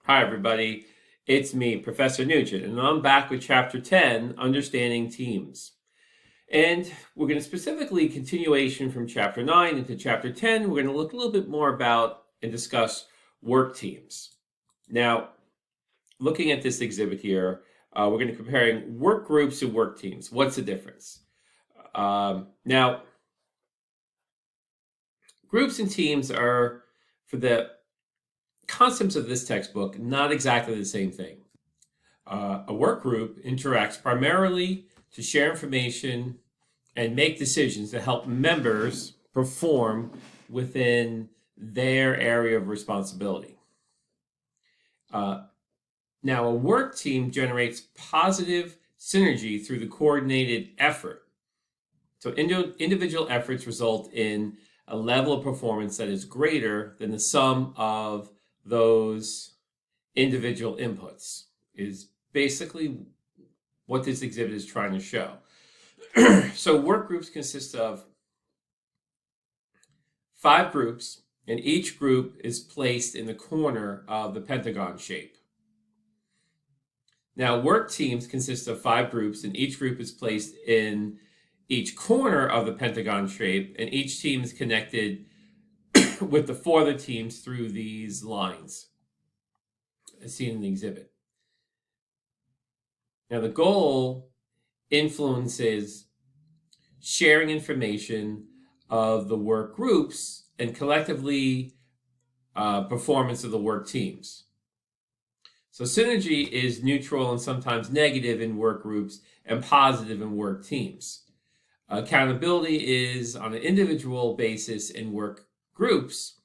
Hi, everybody. It's me, Professor Nugent, and I'm back with Chapter 10, Understanding Teams. And we're going to specifically continuation from Chapter 9 into Chapter 10. We're going to look a little bit more about and discuss work teams. Now, looking at this exhibit here, we're going to be comparing work groups and work teams. What's the difference? Now, groups and teams are, for the concepts of this textbook, not exactly the same thing. A work group interacts primarily to share information and make decisions to help members perform within their area of responsibility. Now, a work team generates positive synergy through the coordinated effort. So individual efforts result in a level of performance that is greater than the sum of those individual inputs, is basically what this exhibit is trying to show. So work groups consist of 5 groups, and each group is placed in the corner of the pentagon shape. Now, work teams consist of 5 groups, and each group is placed in each corner of the pentagon shape, and each team is connected with the 4 other teams through these lines, as seen in the exhibit. Now, the goal influences sharing information of the work groups and collectively performance of the work teams. So synergy is neutral and sometimes negative in work groups and positive in work teams. Accountability is on an individual basis in work groups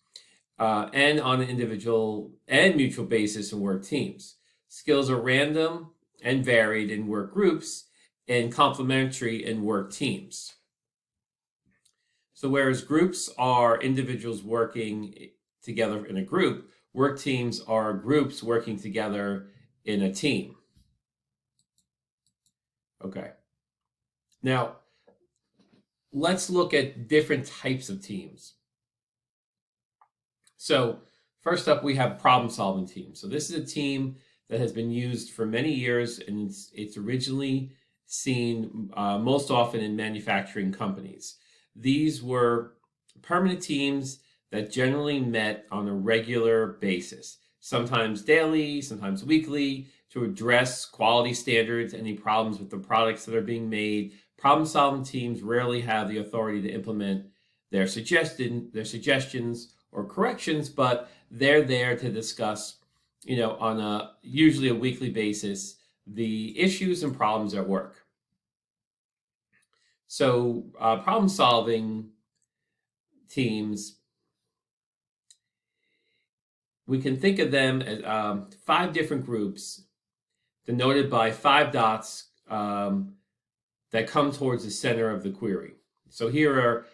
and on an individual and mutual basis in work teams. Skills are random and varied in work groups and complementary in work teams. So whereas groups are individuals working together in a group, work teams are groups working together in a team. Okay. Now, let's look at different types of teams. So first up, we have problem-solving teams. So this is a team that has been used for many years, and it's originally seen most often in manufacturing companies. These were permanent teams that generally met on a regular basis, sometimes daily, sometimes weekly, to address quality standards, any problems with the products that are being made. Problem-solving teams rarely have the authority to implement their suggestions or corrections, but they're there to discuss, on a usually a weekly basis, the issues and problems at work. So problem-solving teams, we can think of them as 5 different groups denoted by 5 dots that come towards the center of the query. So here are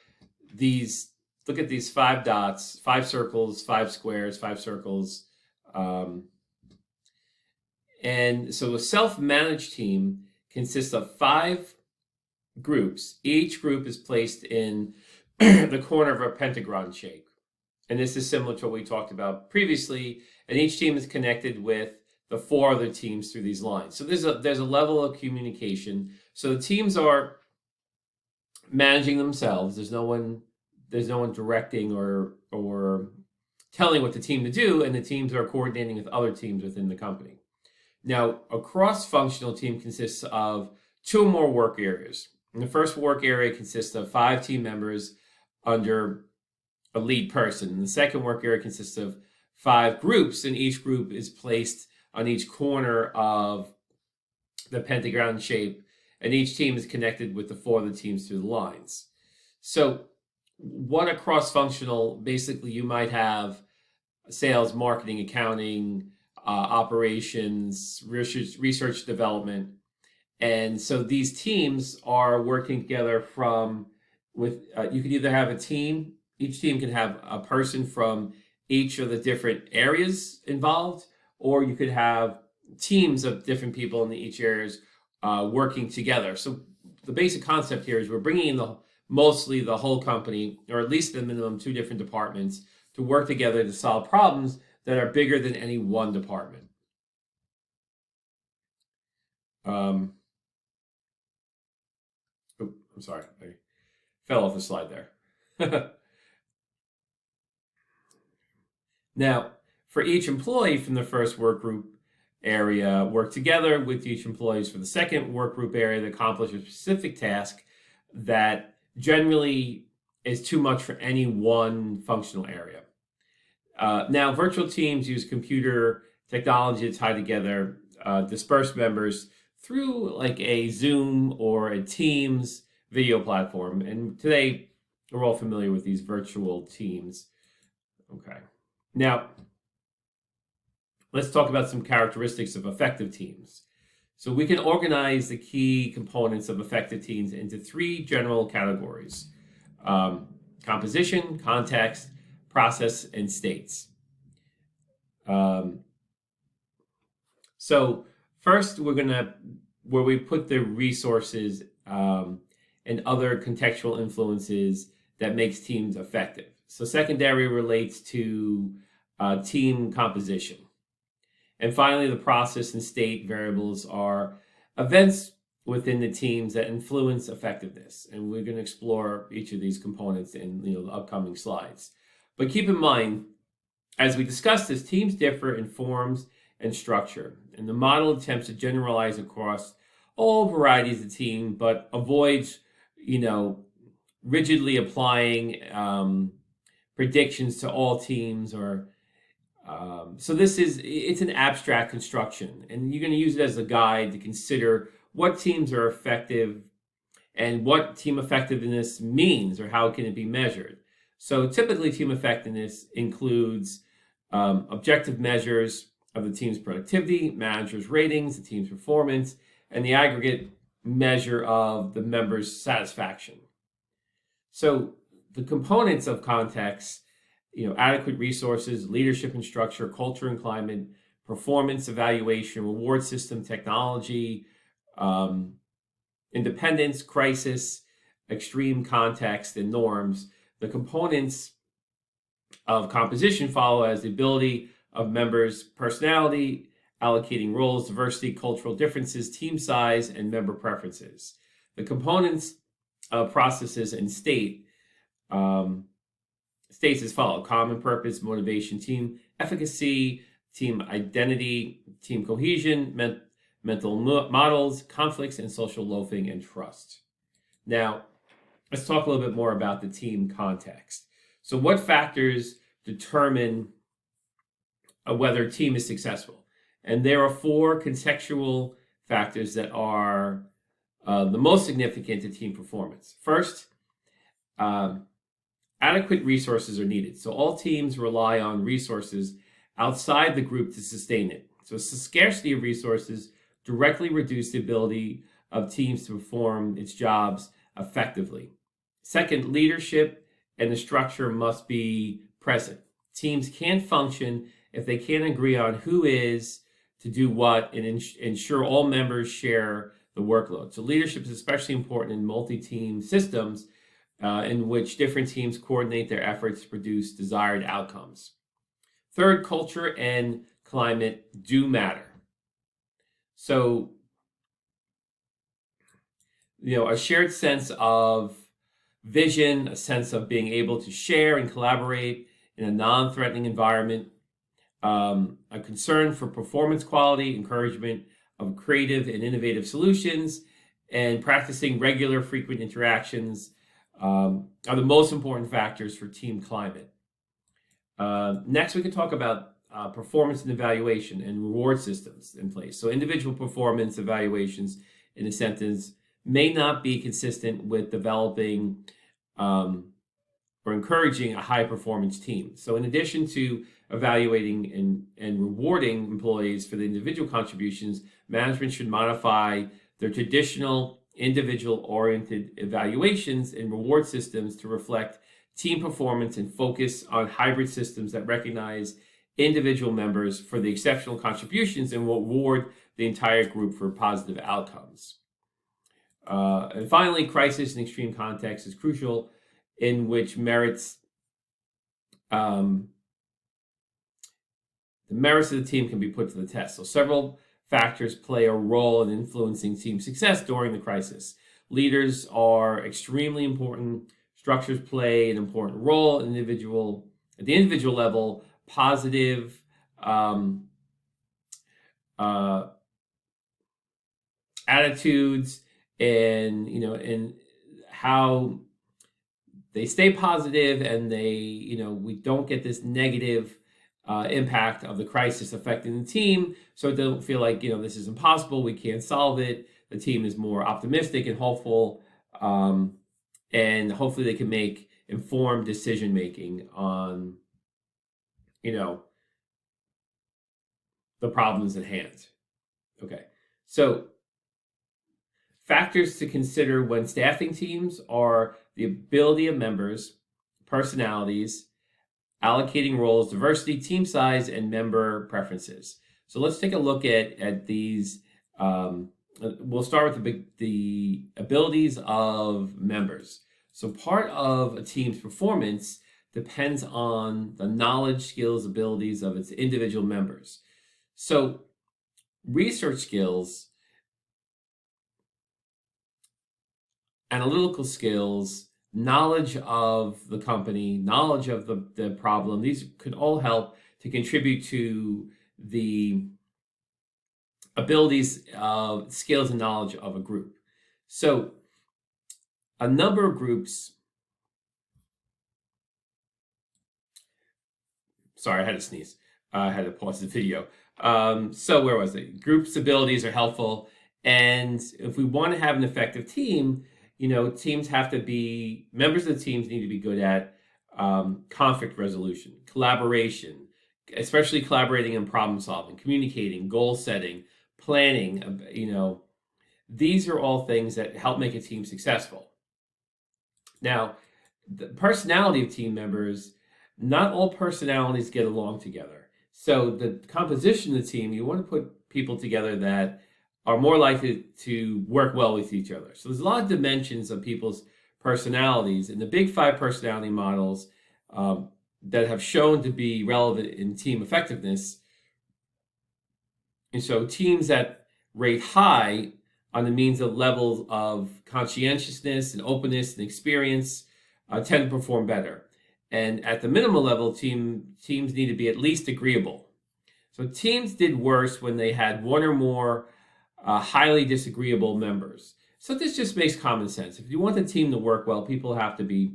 these, look at these 5 dots, 5 circles, 5 squares, 5 circles. And so a self-managed team consists of 5 groups. Each group is placed in the corner of a pentagon shape. And this is similar to what we talked about previously. And each team is connected with the 4 other teams through these lines. So there's a level of communication. So the teams are managing themselves. There's no one directing or telling what the team to do, and the teams are coordinating with other teams within the company. Now, a cross-functional team consists of 2 or more work areas. And the first work area consists of 5 team members under a lead person. And the second work area consists of 5 groups, and each group is placed on each corner of the pentagon shape, and each team is connected with the 4 other teams through the lines. So what a cross-functional, basically you might have sales, marketing, accounting, operations, research development. And so these teams are working together you could either have a team, each team can have a person from each of the different areas involved, or you could have teams of different people in each areas working together. So the basic concept here is we're bringing in mostly the whole company, or at least at the minimum 2 different departments, to work together to solve problems that are bigger than any one department. I'm sorry, I fell off the slide there. Now, for each employee from the first work group area, work together with each employees for the second work group area to accomplish a specific task that generally is too much for any one functional area. Now, virtual teams use computer technology to tie together dispersed members through like a Zoom or a Teams video platform. And today, we're all familiar with these virtual teams. Okay. Now, let's talk about some characteristics of effective teams. So we can organize the key components of effective teams into three general categories: composition, context, process, and states. So first, where we put the resources and other contextual influences that makes teams effective. So secondary relates to team composition. And finally, the process and state variables are events within the teams that influence effectiveness. And we're going to explore each of these components in the upcoming slides. But keep in mind, as we discuss this, teams differ in forms and structure. And the model attempts to generalize across all varieties of team, but avoids, rigidly applying predictions to all teams so it's an abstract construction, and you're going to use it as a guide to consider what teams are effective and what team effectiveness means or how can it be measured. So typically team effectiveness includes objective measures of the team's productivity, managers' ratings, the team's performance, and the aggregate measure of the members' satisfaction. So the components of context, adequate resources, leadership and structure, culture and climate, performance evaluation, reward system, technology, independence, crisis, extreme context, and norms. The components of composition follow as the ability of members' personality, allocating roles, diversity, cultural differences, team size, and member preferences. The components of processes and states as follow: common purpose, motivation, team efficacy, team identity, team cohesion, mental models, conflicts, and social loafing and trust. Now, let's talk a little bit more about the team context. So what factors determine whether a team is successful? And there are four contextual factors that are the most significant to team performance. First, adequate resources are needed. So all teams rely on resources outside the group to sustain it. So scarcity of resources directly reduce the ability of teams to perform its jobs effectively. Second, leadership and the structure must be present. Teams can't function if they can't agree on who is to do what and ensure all members share the workload. So leadership is especially important in multi-team systems in which different teams coordinate their efforts to produce desired outcomes. Third, culture and climate do matter. So, a shared sense of vision, a sense of being able to share and collaborate in a non-threatening environment, a concern for performance quality, encouragement of creative and innovative solutions, and practicing regular, frequent interactions are the most important factors for team climate. Next, we can talk about performance and evaluation and reward systems in place. So individual performance evaluations, in a sentence, may not be consistent with developing or encouraging a high-performance team. So in addition to evaluating and rewarding employees for the individual contributions, management should modify their traditional individual-oriented evaluations and reward systems to reflect team performance and focus on hybrid systems that recognize individual members for the exceptional contributions and will reward the entire group for positive outcomes. And finally, crisis and extreme context is crucial, in which merits the merits of the team can be put to the test. So several factors play a role in influencing team success during the crisis. Leaders are extremely important. Structures play an important role at the individual level. Positive attitudes and how they stay positive, and we don't get this negative impact of the crisis affecting the team, so they don't feel like this is impossible, we can't solve it. The team is more optimistic and hopeful, and hopefully they can make informed decision making on the problems at hand. Okay, so factors to consider when staffing teams are the ability of members, personalities, allocating roles, diversity, team size, and member preferences. So let's take a look at these. We'll start with the abilities of members. So part of a team's performance depends on the knowledge, skills, abilities of its individual members. So research skills, analytical skills, knowledge of the company, knowledge of the problem, these could all help to contribute to the abilities, skills, and knowledge of a group. So a number of groups, sorry, I had to sneeze. I had to pause the video. So where was it? Groups' abilities are helpful. And if we want to have an effective team, teams have to be, members of the teams need to be good at conflict resolution, collaboration, especially collaborating and problem solving, communicating, goal setting, planning. These are all things that help make a team successful. Now, the personality of team members, not all personalities get along together. So the composition of the team, you want to put people together that are more likely to work well with each other. So there's a lot of dimensions of people's personalities, and the big 5 personality models that have shown to be relevant in team effectiveness. And so teams that rate high on the means of levels of conscientiousness and openness and experience tend to perform better. And at the minimal level, teams need to be at least agreeable. So teams did worse when they had one or more highly disagreeable members. So this just makes common sense. If you want the team to work well, people have to be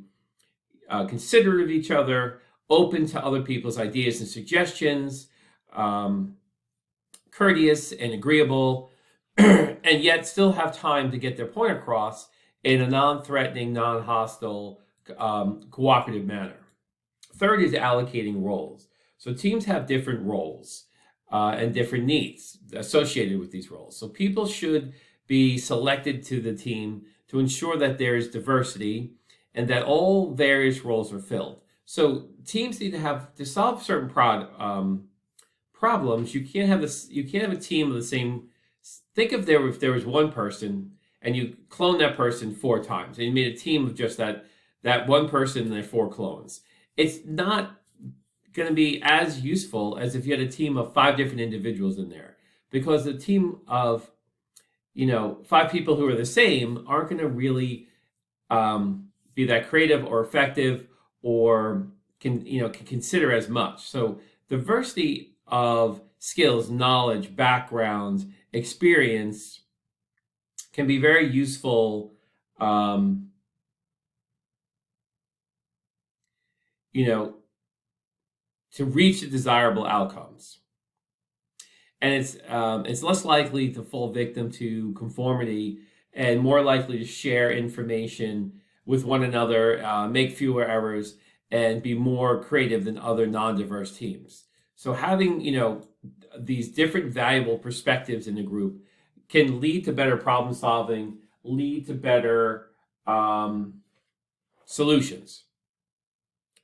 considerate of each other, open to other people's ideas and suggestions, courteous and agreeable, and yet still have time to get their point across in a non-threatening, non-hostile, cooperative manner. Third is allocating roles. So teams have different roles and different needs associated with these roles. So people should be selected to the team to ensure that there is diversity and that all various roles are filled. So teams need to solve certain problems. You can't have a team of the same. Think if there was one person and you clone that person 4 times and you made a team of just that one person and their 4 clones. It's not going to be as useful as if you had a team of 5 different individuals in there, because the team of 5 people who are the same aren't going to really be that creative or effective or can consider as much. So diversity of skills, knowledge, background, experience can be very useful to reach the desirable outcomes. And it's less likely to fall victim to conformity and more likely to share information with one another, make fewer errors, and be more creative than other non-diverse teams. So having, these different valuable perspectives in the group can lead to better problem solving, lead to better solutions.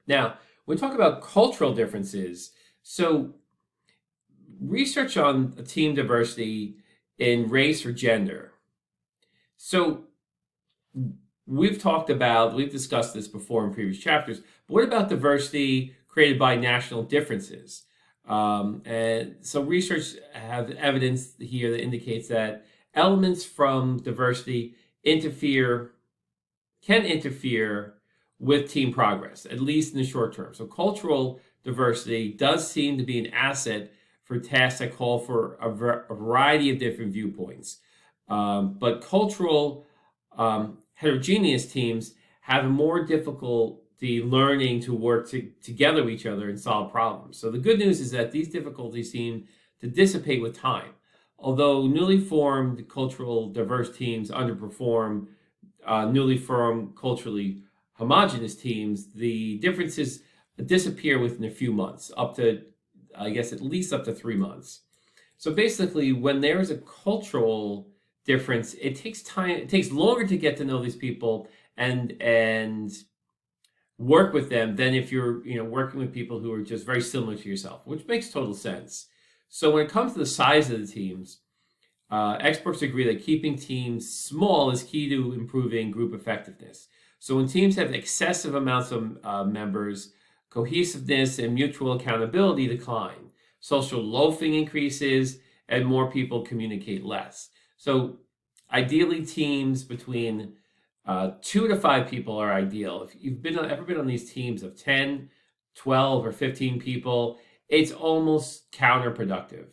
Now, when we talk about cultural differences, so research on team diversity in race or gender. So we've discussed this before in previous chapters, but what about diversity created by national differences? And so research have evidence here that indicates that elements from diversity can interfere with team progress, at least in the short term. So cultural diversity does seem to be an asset for tasks that call for a variety of different viewpoints. But cultural heterogeneous teams have more difficulty learning to work together with each other and solve problems. So the good news is that these difficulties seem to dissipate with time. Although newly formed cultural diverse teams underperform newly formed culturally homogenous teams, the differences disappear within a few months, up to, I guess, at least up to 3 months. So basically, when there's a cultural difference, it takes time, it takes longer to get to know these people and work with them than if you're working with people who are just very similar to yourself, which makes total sense. So when it comes to the size of the teams, experts agree that keeping teams small is key to improving group effectiveness. So when teams have excessive amounts of members, cohesiveness and mutual accountability decline. Social loafing increases, and more people communicate less. So ideally, teams between 2 to 5 people are ideal. If you've ever been on these teams of 10, 12, or 15 people, it's almost counterproductive,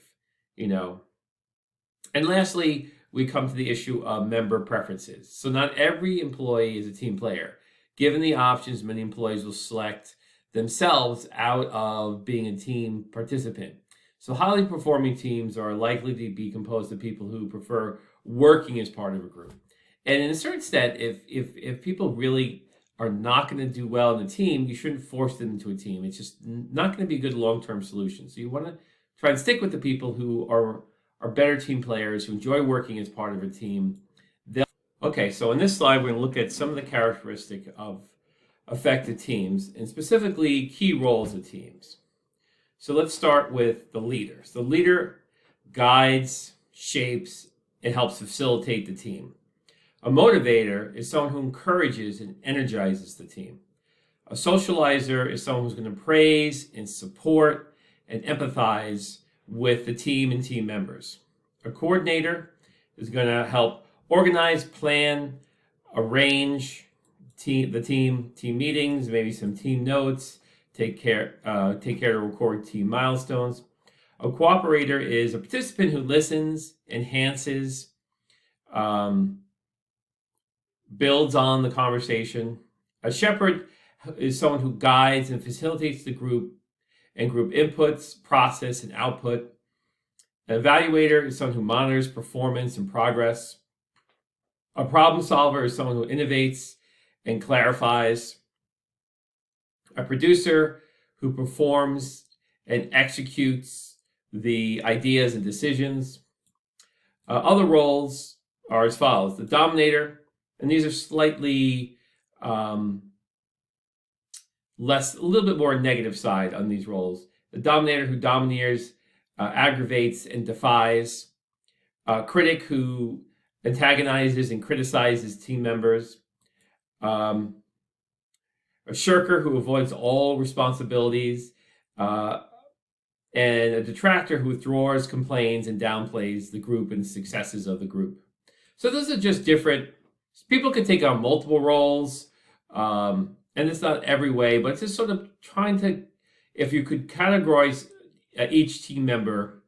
And lastly, we come to the issue of member preferences. So not every employee is a team player. Given the options, many employees will select themselves out of being a team participant. So highly performing teams are likely to be composed of people who prefer working as part of a group. And in a certain extent, if people really are not going to do well in a team, you shouldn't force them into a team. It's just not going to be a good long-term solution. So you want to try and stick with the people who are better team players, who enjoy working as part of a team. Okay, so in this slide, we're going to look at some of the characteristics of effective teams, and specifically key roles of teams. So let's start with the leader. So the leader guides, shapes, and helps facilitate the team. A motivator is someone who encourages and energizes the team. A socializer is someone who's going to praise and support and empathize with the team and team members. A coordinator is going to help organize, plan, arrange the team meetings, maybe some team notes, take care to record team milestones. A cooperator is a participant who listens, enhances, builds on the conversation. A shepherd is someone who guides and facilitates the group and group inputs, process, and output. An evaluator is someone who monitors performance and progress. A problem solver is someone who innovates and clarifies. A producer who performs and executes the ideas and decisions. Other roles are as follows. The dominator, and these are slightly a little bit more negative side on these roles. The dominator who domineers, aggravates, and defies. A critic who antagonizes and criticizes team members. A shirker who avoids all responsibilities. And a detractor who withdraws, complains, and downplays the group and successes of the group. So those are just different. People can take on multiple roles, and it's not every way, but it's just sort of trying to, if you could categorize each team member,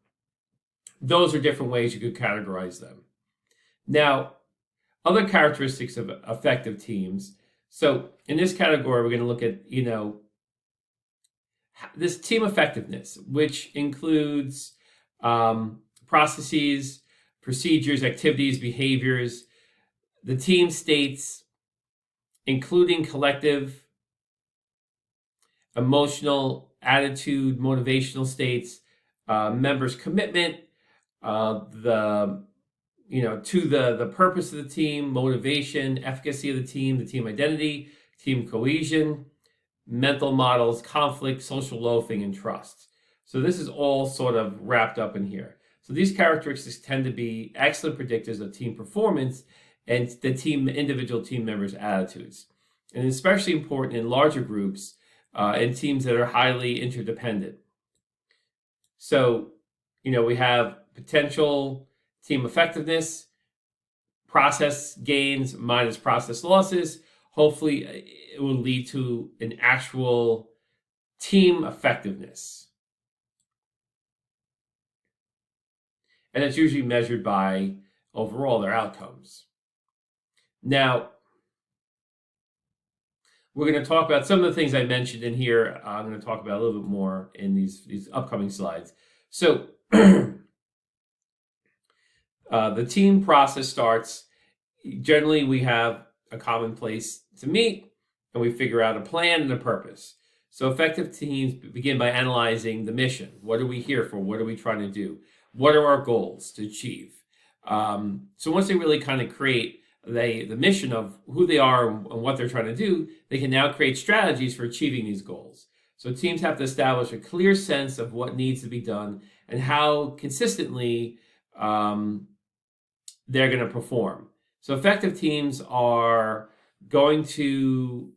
those are different ways you could categorize them. Now, other characteristics of effective teams. So in this category, we're going to look at, this team effectiveness, which includes processes, procedures, activities, behaviors, the team states, including collective, emotional, attitude, motivational states, members' commitment, to the purpose of the team, motivation, efficacy of the team identity, team cohesion, mental models, conflict, social loafing, and trust. So this is all sort of wrapped up in here. So these characteristics tend to be excellent predictors of team performance and the individual team members' attitudes. And especially important in larger groups and teams that are highly interdependent. So, we have potential team effectiveness, process gains minus process losses. Hopefully, it will lead to an actual team effectiveness. And it's usually measured by overall their outcomes. Now, we're going to talk about some of the things I mentioned in here. I'm going to talk about a little bit more in these upcoming slides. So, the team process starts. Generally, we have a common place to meet, and we figure out a plan and a purpose. So effective teams begin by analyzing the mission. What are we here for? What are we trying to do? What are our goals to achieve? So once they really kind of create the mission of who they are and what they're trying to do, they can now create strategies for achieving these goals. So teams have to establish a clear sense of what needs to be done and how consistently they're going to perform. So effective teams are going to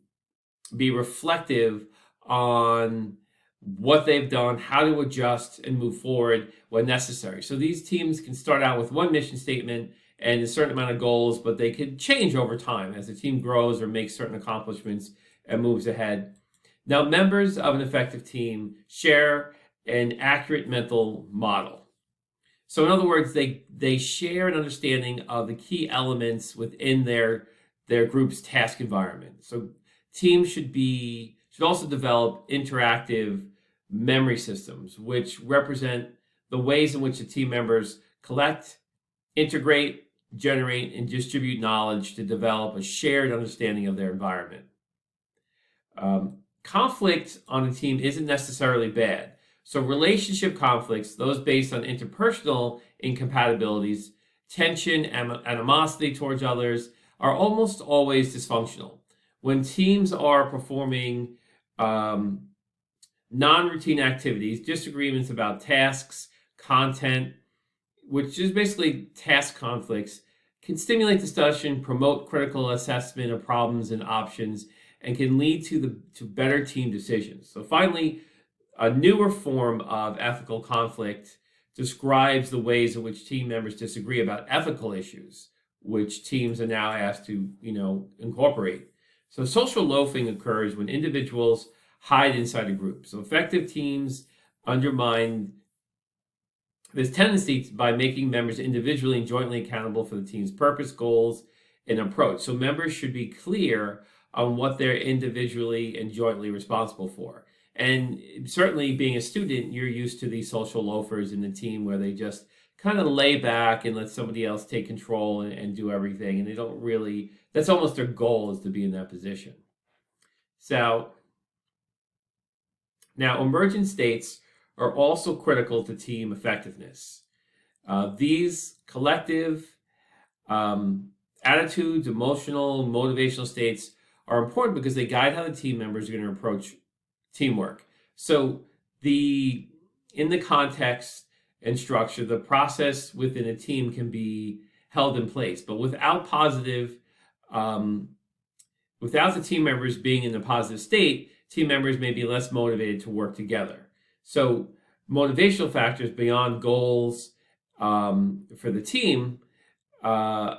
be reflective on what they've done, how to adjust and move forward when necessary. So these teams can start out with one mission statement and a certain amount of goals, but they could change over time as the team grows or makes certain accomplishments and moves ahead. Now, members of an effective team share an accurate mental model. So in other words, they share an understanding of the key elements within their group's task environment. So teams should also develop interactive memory systems, which represent the ways in which the team members collect, integrate, generate, and distribute knowledge to develop a shared understanding of their environment. Conflict on a team isn't necessarily bad. So relationship conflicts, those based on interpersonal incompatibilities, tension, animosity towards others, are almost always dysfunctional. When teams are performing non-routine activities, disagreements about tasks, content, which is basically task conflicts, can stimulate discussion, promote critical assessment of problems and options, and can lead to better team decisions. So finally, a newer form of ethical conflict describes the ways in which team members disagree about ethical issues, which teams are now asked to, incorporate. So social loafing occurs when individuals hide inside a group. So effective teams undermine this tendency by making members individually and jointly accountable for the team's purpose, goals, and approach. So members should be clear on what they're individually and jointly responsible for. And certainly being a student, you're used to these social loafers in the team where they just kind of lay back and let somebody else take control and do everything. And they don't really, that's almost their goal, is to be in that position. So now emergent states are also critical to team effectiveness. These collective attitudes, emotional, motivational states are important because they guide how the team members are going to approach teamwork. So in the context and structure, the process within a team can be held in place, but without the team members being in a positive state, team members may be less motivated to work together. So motivational factors beyond goals for the team, of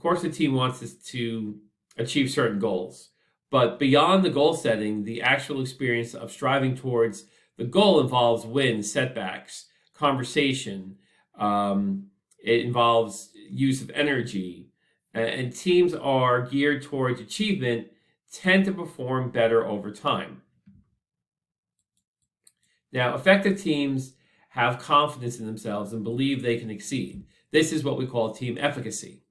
course the team wants us to achieve certain goals. But beyond the goal setting, the actual experience of striving towards the goal involves wins, setbacks, conversation. It involves use of energy. And teams are geared towards achievement tend to perform better over time. Now, effective teams have confidence in themselves and believe they can exceed. This is what we call team efficacy.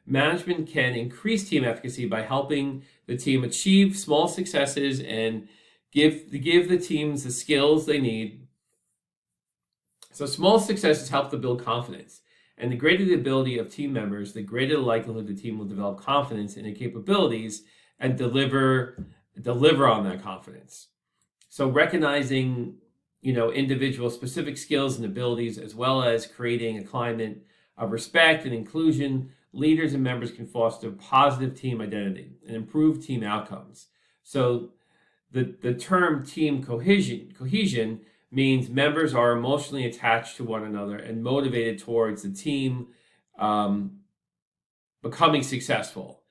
Management can increase team efficacy by helping the team achieve small successes and give the teams the skills they need. So small successes help to build confidence. And the greater the ability of team members, the greater the likelihood the team will develop confidence in their capabilities and deliver on that confidence. So recognizing, individual specific skills and abilities, as well as creating a climate of respect and inclusion, leaders and members can foster positive team identity and improve team outcomes. So the term team cohesion means members are emotionally attached to one another and motivated towards the team becoming successful,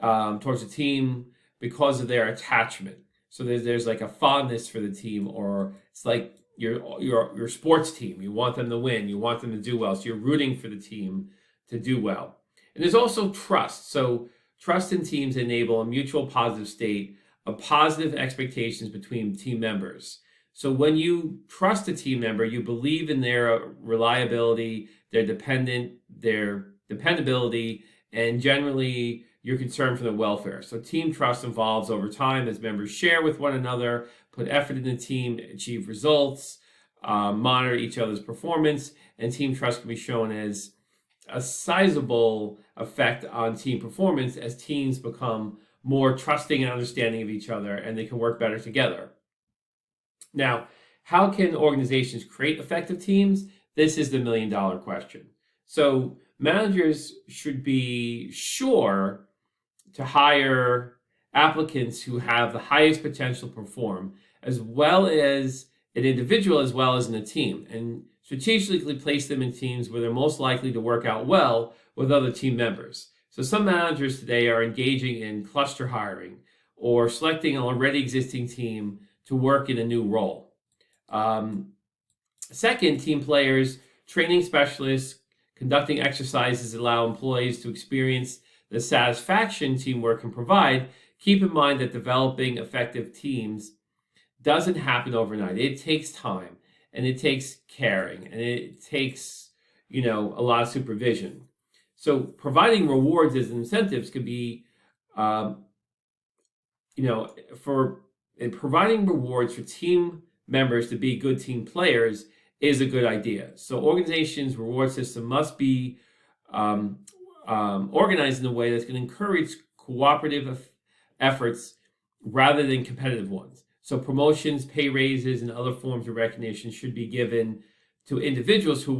towards the team because of their attachment. So there's like a fondness for the team, or it's like your sports team. You want them to win. You want them to do well. So you're rooting for the team to do well. And there's also trust. So trust in teams enable a mutual positive state of positive expectations between team members. So when you trust a team member, you believe in their reliability, their dependability, and generally you're concerned for their welfare. So team trust evolves over time as members share with one another, put effort in the team, achieve results, monitor each other's performance, and team trust can be shown as a sizable effect on team performance as teams become more trusting and understanding of each other, and they can work better together. Now, how can organizations create effective teams? This is the million-dollar question. So managers should be sure to hire applicants who have the highest potential to perform, as well as an individual, as well as in a team, and strategically place them in teams where they're most likely to work out well with other team members. So some managers today are engaging in cluster hiring or selecting an already existing team to work in a new role. Second, team players, training specialists, conducting exercises that allow employees to experience the satisfaction teamwork can provide. Keep in mind that developing effective teams doesn't happen overnight. It takes time, and it takes caring, and it takes, a lot of supervision. So providing rewards as incentives could be, providing rewards for team members to be good team players is a good idea. So organizations' reward system must be organized in a way that's going to encourage cooperative efforts rather than competitive ones. So promotions, pay raises, and other forms of recognition should be given to individuals who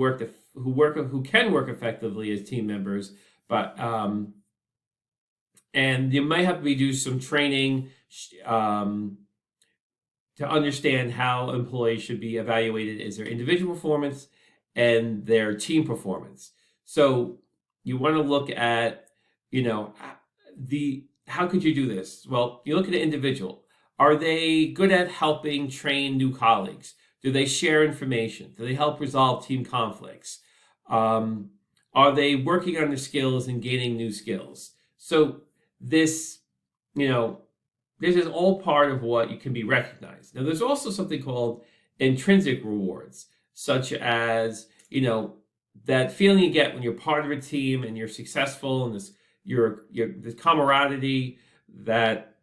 can work effectively as team members, but and you might have to do some training to understand how employees should be evaluated as their individual performance and their team performance. So you want to look at, how could you do this? Well, you look at an individual. Are they good at helping train new colleagues? Do they share information? Do they help resolve team conflicts? Are they working on their skills and gaining new skills? So this is all part of what you can be recognized. Now, there's also something called intrinsic rewards, such as, that feeling you get when you're part of a team and you're successful, and this camaraderie that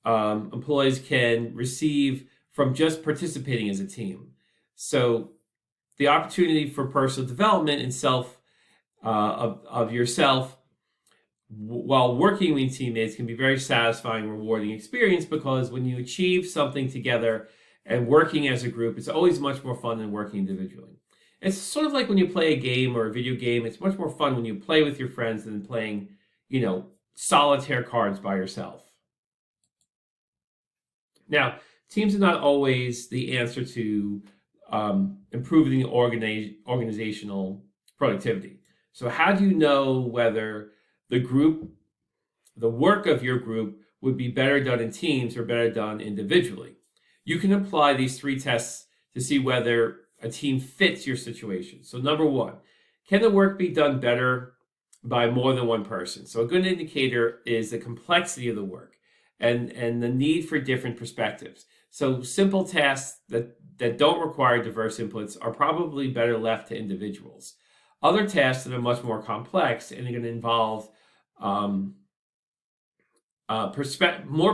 employees can receive from just participating as a team. So the opportunity for personal development and of yourself while working with teammates can be very satisfying, rewarding experience, because when you achieve something together and working as a group, it's always much more fun than working individually. It's sort of like when you play a game or a video game. It's much more fun when you play with your friends than playing, solitaire cards by yourself. Now, teams are not always the answer to improving the organizational productivity. So how do you know whether the work of your group would be better done in teams or better done individually? You can apply these 3 tests to see whether a team fits your situation. So number 1, can the work be done better by more than one person? So a good indicator is the complexity of the work and the need for different perspectives. So simple tasks that don't require diverse inputs are probably better left to individuals. Other tasks that are much more complex and are going to involve more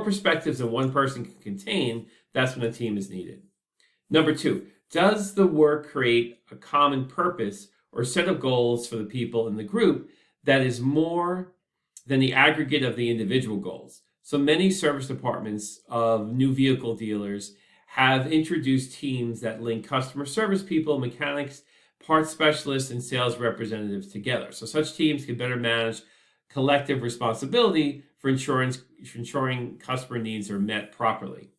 perspectives than one person can contain, that's when a team is needed. Number 2, does the work create a common purpose or set of goals for the people in the group that is more than the aggregate of the individual goals? So many service departments of new vehicle dealers have introduced teams that link customer service people, mechanics, parts specialists, and sales representatives together. So such teams can better manage collective responsibility for ensuring customer needs are met properly.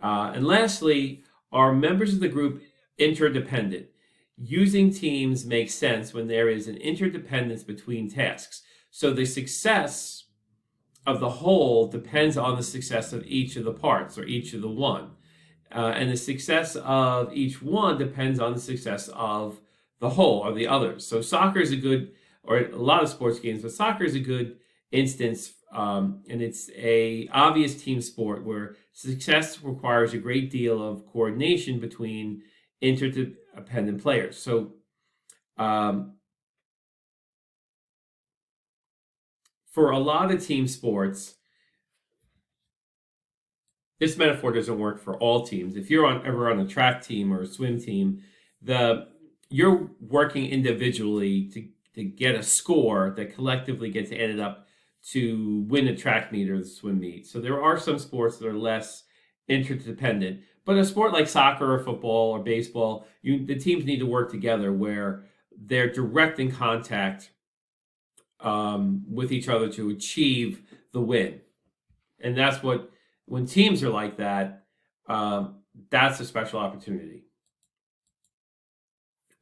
And lastly, Are members of the group interdependent? Using teams makes sense when there is an interdependence between tasks. So the success of the whole depends on the success of each of the parts or each of the one. And the success of each one depends on the success of the whole or the others. So soccer is a good, or a lot of sports games, but soccer is a good instance, and it's a obvious team sport where success requires a great deal of coordination between interdependent players. So for a lot of team sports, this metaphor doesn't work for all teams. If you're ever on a track team or a swim team, you're working individually to get a score that collectively gets added up to win the track meet or the swim meet. So there are some sports that are less interdependent, but a sport like soccer or football or baseball, the teams need to work together where they're direct in contact with each other to achieve the win. And that's when teams are like that, that's a special opportunity.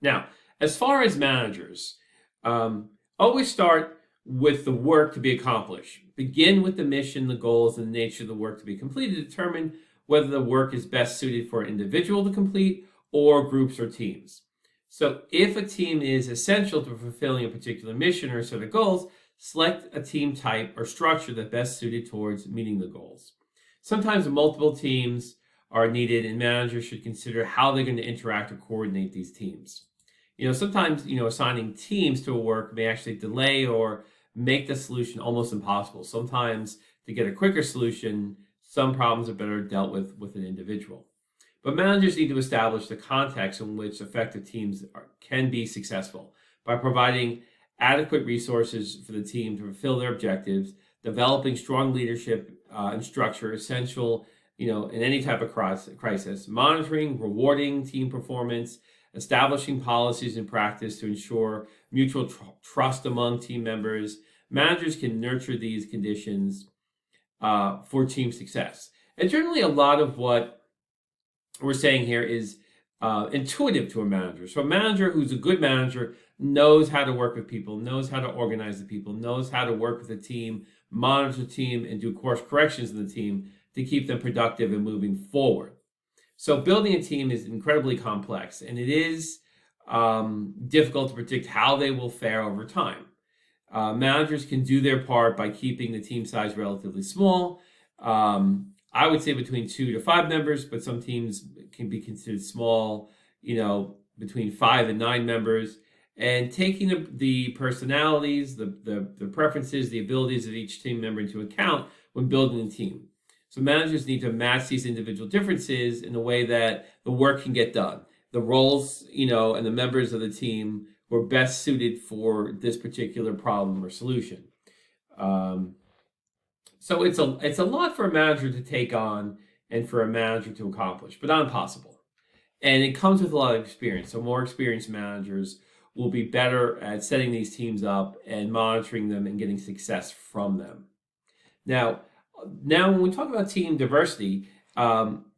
Now, as far as managers, always start with the work to be accomplished. Begin with the mission, the goals, and the nature of the work to be completed to determine whether the work is best suited for an individual to complete or groups or teams. So if a team is essential to fulfilling a particular mission or set of goals, select a team type or structure that best suited towards meeting the goals. Sometimes multiple teams are needed, and managers should consider how they're going to interact or coordinate these teams. Sometimes, assigning teams to a work may actually delay or make the solution almost impossible. Sometimes to get a quicker solution, some problems are better dealt with an individual. But managers need to establish the context in which effective teams can be successful by providing adequate resources for the team to fulfill their objectives, developing strong leadership and structure essential, in any type of crisis, monitoring, rewarding team performance, establishing policies and practice to ensure mutual trust among team members. Managers can nurture these conditions for team success. And generally, a lot of what we're saying here is intuitive to a manager. So a manager who's a good manager knows how to work with people, knows how to organize the people, knows how to work with the team, monitor the team, and do course corrections in the team to keep them productive and moving forward. So building a team is incredibly complex, and it is difficult to predict how they will fare over time. Managers can do their part by keeping the team size relatively small. I would say between 2 to 5 members, but some teams can be considered small, between 5 and 9 members. And taking the personalities, the preferences, the abilities of each team member into account when building a team. So managers need to match these individual differences in a way that the work can get done. The roles, and the members of the team were best suited for this particular problem or solution. So it's a lot for a manager to take on and for a manager to accomplish, but not impossible. And it comes with a lot of experience. So more experienced managers will be better at setting these teams up and monitoring them and getting success from them. Now when we talk about team diversity,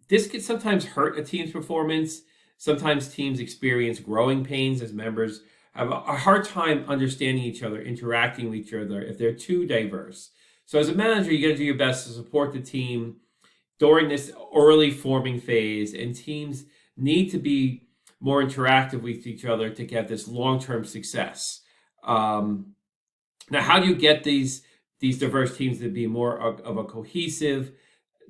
this can sometimes hurt a team's performance. Sometimes teams experience growing pains as members have a hard time understanding each other, interacting with each other if they're too diverse. So as a manager, you got to do your best to support the team during this early forming phase, and teams need to be more interactive with each other to get this long-term success. Now, how do you get these diverse teams to be more of a cohesive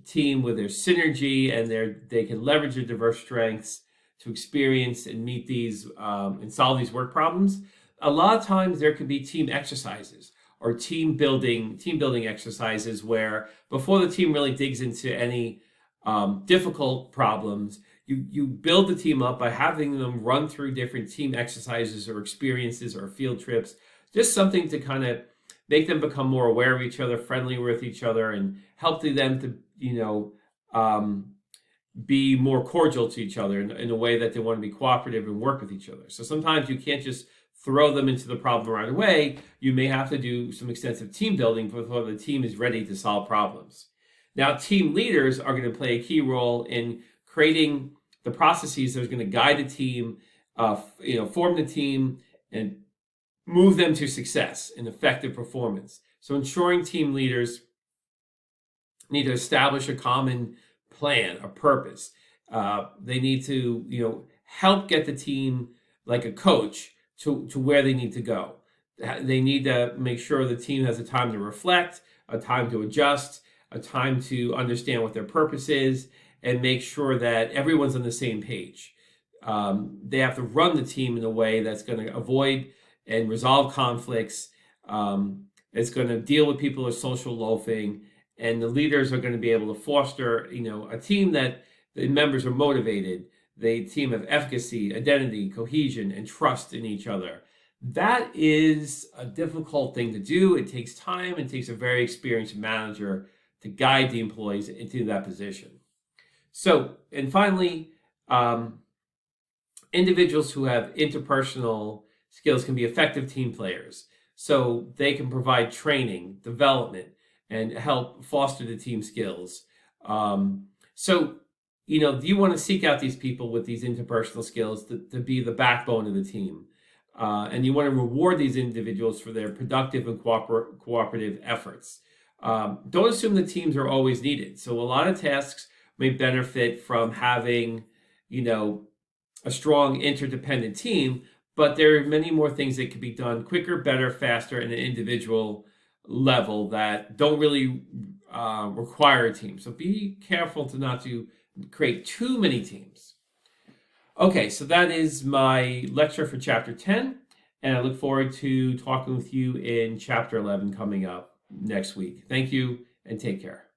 team with their synergy and they can leverage their diverse strengths to experience and meet these and solve these work problems? A lot of times there can be team exercises or team building exercises where before the team really digs into any difficult problems, you build the team up by having them run through different team exercises or experiences or field trips, just something to kind of make them become more aware of each other, friendly with each other, and help them to, be more cordial to each other in a way that they want to be cooperative and work with each other. So sometimes you can't just throw them into the problem right away. You may have to do some extensive team building before the team is ready to solve problems. Now, team leaders are going to play a key role in creating the processes that are going to guide the team, form the team, and move them to success and effective performance. So ensuring team leaders need to establish a common plan, a purpose. They need to, help get the team, like a coach, to where they need to go. They need to make sure the team has a time to reflect, a time to adjust, a time to understand what their purpose is, and make sure that everyone's on the same page. They have to run the team in a way that's going to avoid and resolve conflicts. It's going to deal with people with social loafing, and the leaders are going to be able to foster, a team that the members are motivated. The team of efficacy, identity, cohesion, and trust in each other. That is a difficult thing to do. It takes time. It takes a very experienced manager to guide the employees into that position. So, and finally, individuals who have interpersonal skills can be effective team players. So they can provide training, development, and help foster the team skills. You want to seek out these people with these interpersonal skills to be the backbone of the team. And you want to reward these individuals for their productive and cooperative efforts. Don't assume that teams are always needed. So a lot of tasks may benefit from having, a strong interdependent team, but there are many more things that can be done quicker, better, faster, at an individual level that don't really require a team. So be careful to not to create too many teams. Okay, so that is my lecture for Chapter 10, and I look forward to talking with you in Chapter 11 coming up next week. Thank you, and take care.